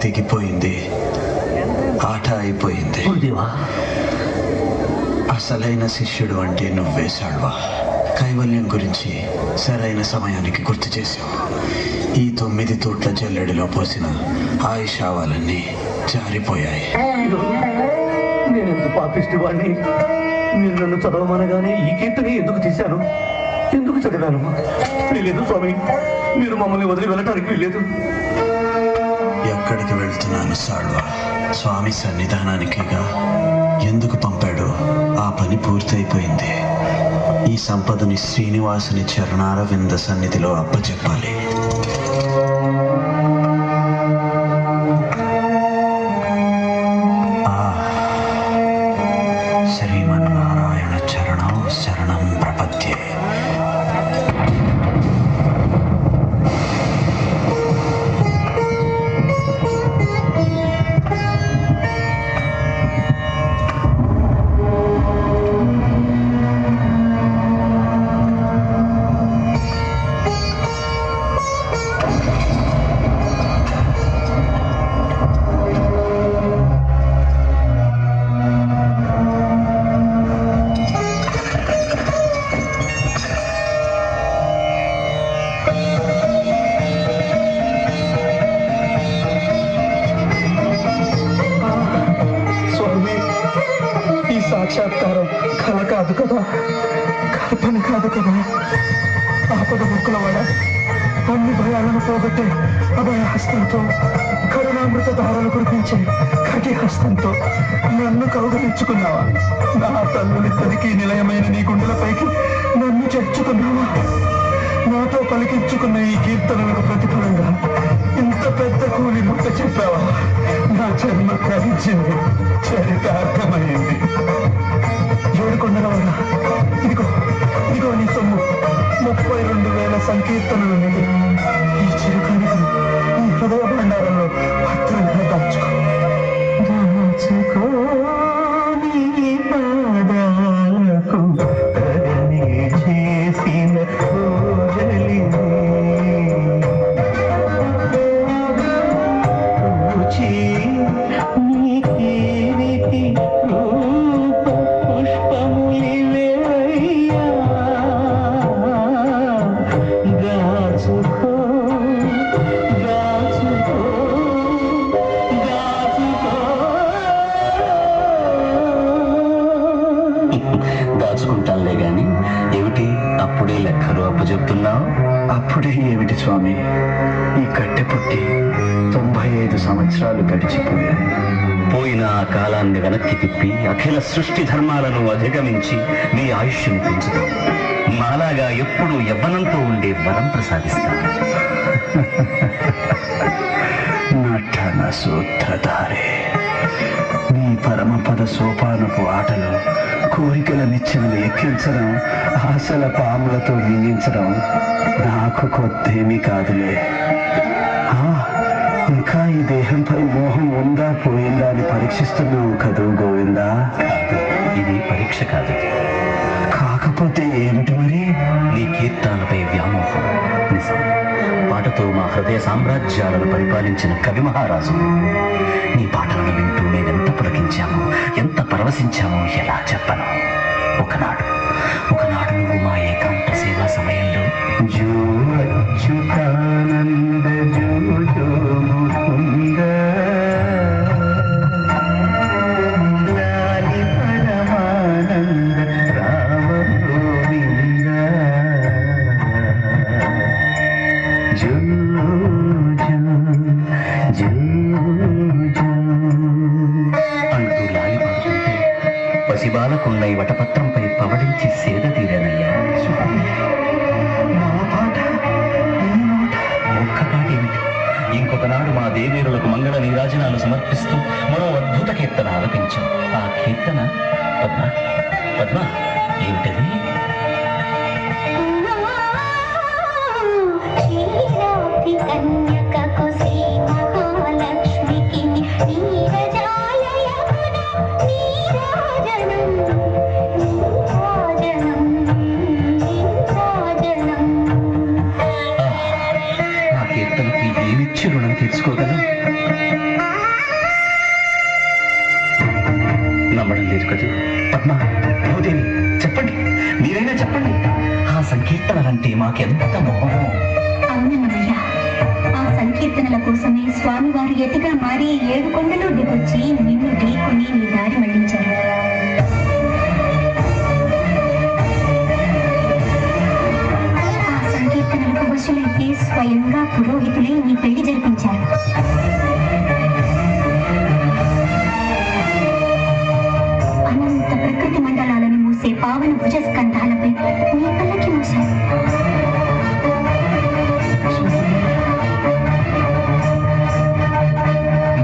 తెగిపోయింది, ఆట అయిపోయింది. అసలైన శిష్యుడు అంటే నువ్వే సాల్వా. కైవల్యం గురించి సరైన సమయానికి గుర్తు చేశావు. ఈ 9 తోట్ల జల్లెడిలో పోసిన ఆయుషావాలన్నీ జారిపోయాయి. నేనెందుకు పాపిష్టివాణ్ణి? మీరు నన్ను చదవమనగానే ఈ కీర్తిని ఎందుకు తీశాను? ఎందుకు చదివాను? వీలేదు స్వామి, మీరు మమ్మల్ని వదిలి వెళ్ళటానికి వీలేదు. ఎక్కడికి వెళ్తున్నాను సాల్వా? స్వామి సన్నిధానానికిగా. ఎందుకు పంపాడో ఆ పని పూర్తయిపోయింది. ఈ సంపదని శ్రీనివాసుని చరణార వింద సన్నిధిలో అప్పచెప్పాలి. శ్రీమన్నారాయణ చరణం శరణం ప్రపద్యే. సాక్షాత్కారం కళ కాదు కదా, కల్పన కాదు కదా. ఆపద ముక్కులవాడ అన్ని భయాలను పోగొట్టే అభయ హస్తంతో, కరుణామృత ధారలు కురిపించే కటి హస్తంతో నన్ను కౌగలించుకున్నావా? నా తల్లులిద్దరికీ నిలయమైన నీ గుండెలపైకి నన్ను చేర్చుకున్నావా? నాతో పలికించుకున్న ఈ కీర్తనలకు ప్రతిఫలంగా ఇంత పెద్ద కూలి ముక్క చెప్పావా? నా జన్మ కలిగించింది, చరితార్థమైంది. ఏడుకొండలవాడా, ఇదిగో ఇదిగో నీ సొమ్ము. 32,000 సంకీర్తనలు మీద ఈ చిరుకణికలు ఈ హృదయ భండారంలో భద్రంగా దాచుకో. నీ పాదాలకు చేసిన దాచుకుంటానులే గాని ఏమిటి అప్పుడే లెక్కలు అప్పచెప్తున్నావు? అప్పుడే ఏమిటి స్వామి, ఈ కట్టె పుట్టి 95 సంవత్సరాలు గడిచిపోయాయి. పోయిన ఆ కాలాన్ని వెనక్కి తిప్పి అఖిల సృష్టి ధర్మాలను అధిగమించి నీ ఆయుష్యం పెంచుతావు. మాలాగా ఎప్పుడూ యవ్వనంతో ఉండే వరం ప్రసాదిస్తాను. నటన సూత్రధారే, నీ పరమపద సోపానపు ఆటలు కోరికల నిచ్చెనలు ఎక్కించడం, ఆశల పాములతో మింగించడం నాకు కొత్తేమీ కాదులే. ఇంకా ఈ దేహంపై మోహం ఉందా పోయిందా అని పరీక్షిస్తున్నావు కదూ గోవిందా? కాదు, ఇది పరీక్ష కాదు. కాకపోతే ఏమిటి మరి? నీ కీర్తనలపై వ్యామోహం. నిజం, పాటతో మా హృదయ సామ్రాజ్యాలను పరిపాలించిన కవి మహారాజు. నీ పాటలను వింటూ మేమెంత పులకించామో, ఎంత పరవశించామో ఎలా చెప్పను. ఒకనాడు నువ్వు మా ఏకాంత సేవా సమయంలో జో అచ్యుతానంద జో జో ముకుంద లాలి పరమానంద రామ గోవింద జో జో జో జో అంటూ లాలి పాడుతుంటే పసిబాలకున్నై వటపత్రంపై పవడించి సేద తీరానయ్యా. ఒక్క పాట ఏమిటి, ఇంకొకనాడు మా దేవీరులకు మంగళ నీరాజనాలు సమర్పిస్తూ మరో అద్భుత కీర్తన. కీర్తన ఆలపించాం. ఆ కీర్తన పద్మ పద్మ ఏమిటది? కన్యకకు శ్రీ మహాలక్ష్మికి నీరజాలయమున నీరాజనం నీరాజనం నీరాజనం. ఆ కీర్తనకి ఏమిచ్చి రుణం తీర్చుకోగలం? నమ్మడం లేదు కదా పద్మ, భూదేవి, చెప్పండి, మీరైనా చెప్పండి. ఆ సంకీర్తనలంటే మాకెంత మోహమో. అవునన్నయ్య, ఆ సంకీర్తనల కోసమే స్వామివారు ఎతిగా మారి 7 కొండలు దిగొచ్చి నిన్ను ఢీకొని నీ దారి మళ్లించారు. ఆ సంకీర్తనలకు వశులైతే స్వయంగా పురోహితులే నీ పెళ్లి జరిపించారు. అనంత ప్రకృతి మండలాలను మూసే పావన భుజస్కంధాలపై నీ పల్లకి మూశారు.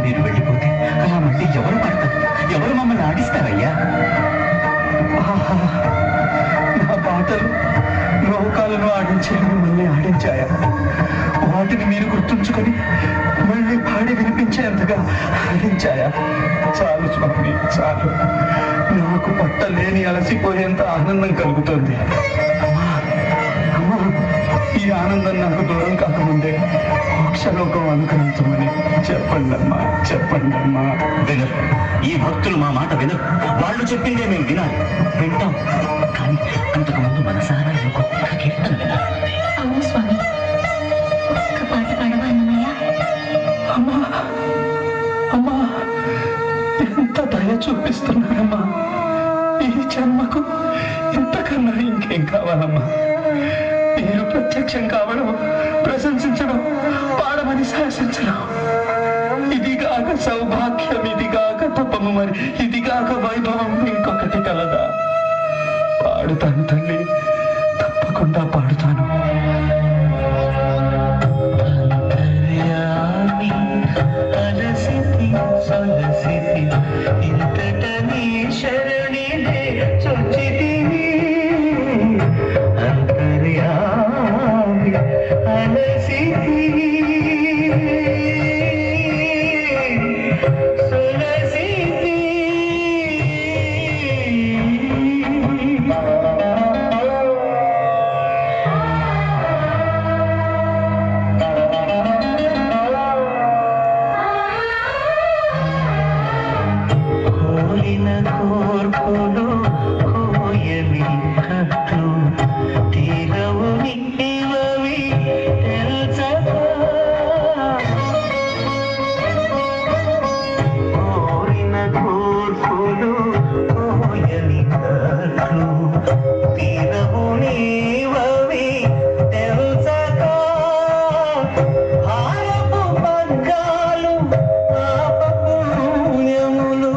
మీరు వెళ్ళిపోతే అలా మళ్ళీ ఎవరు పడతారు? ఎవరు మమ్మల్ని ఆడిస్తారయ్యా? ఆహా, నా పాటలు లోకాలను ఆడించే మిమ్మల్ని ఆడించాయా? వాటిని మీరు గుర్తుంచుకొని మళ్ళీ పాడి వినిపించేంతగా ఆడించాయా? చాలు స్వామి, చాలు. నాకు పట్టలేని అలసిపోయేంత ఆనందం కలుగుతుంది. అమ్మా, అమ్మా, ఈ ఆనందం నాకు దూరం కాకముందే మోక్షలోకం అనుగ్రహించమని చెప్పండి అమ్మా, చెప్పండి అమ్మా. వినరు, ఈ భక్తులు మా మాట వినరు. వాళ్ళు చెప్పిందే మేము వినాలి, వింటాం. కానీ అంతకుముందు మనసారా ఇంకొక కీర్తన వినాలి. అవును స్వామి, ఒక్క పాట పాడవా అన్నమయ్య? అమ్మా, అమ్మా, ఎంత దయ చూపిస్తున్నారమ్మా. ఈ జన్మకు ఇంతకన్నా ఇంకేం కావాలమ్మా? మీరు ప్రత్యక్షం కావడం, ప్రశంసించడం, పాడమని శాసించడం, ఇదిగాక సౌభాగ్యం, ఇదిగాక తపము, మరి ఇదిగాక వైభవం ఇంకొకటి కలదా? పాడుతాను తల్లి, తప్పకుండా పాడుతాను. అంతర్యామి అలసితి సొలసితి ఇంతటనీ శరణిదే చొచ్చితివి. అంతర్యామి అలసితి సొలసితి. కోరిన కోర్పులు కోయవి కట్లు తీరవు నివవి తెలుసగా. కోరిన కోర్పులు కోయవి కట్లు తీరవు నివవి తెలుసగా. భారపు పగ్గాలు ఆపపు పుణ్యములు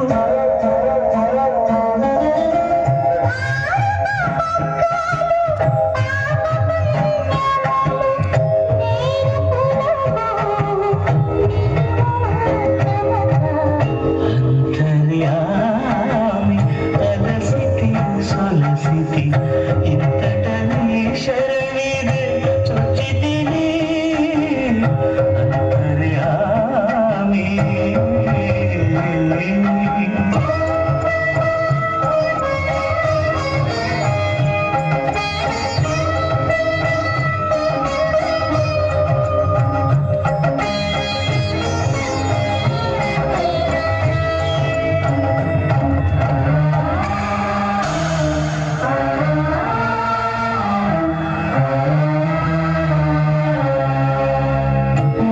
అంతర్యామి అలసితి సొలసితి ఇంతటనీ శరణిదే చొచ్చితివి. అంతర్యామి.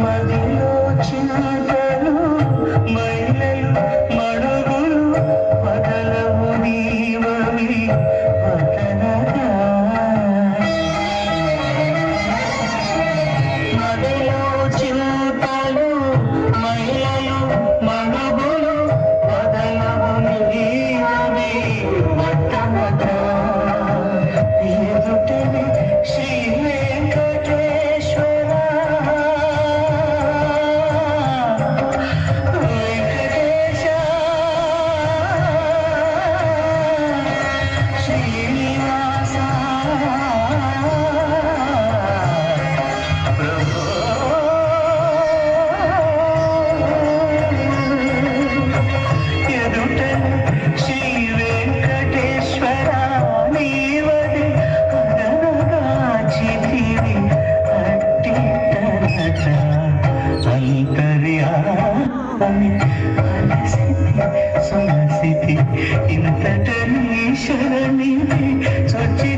మదిలో చింతలు మైలలు మడుగులు ఇంతటనీ శరణి చచ్చి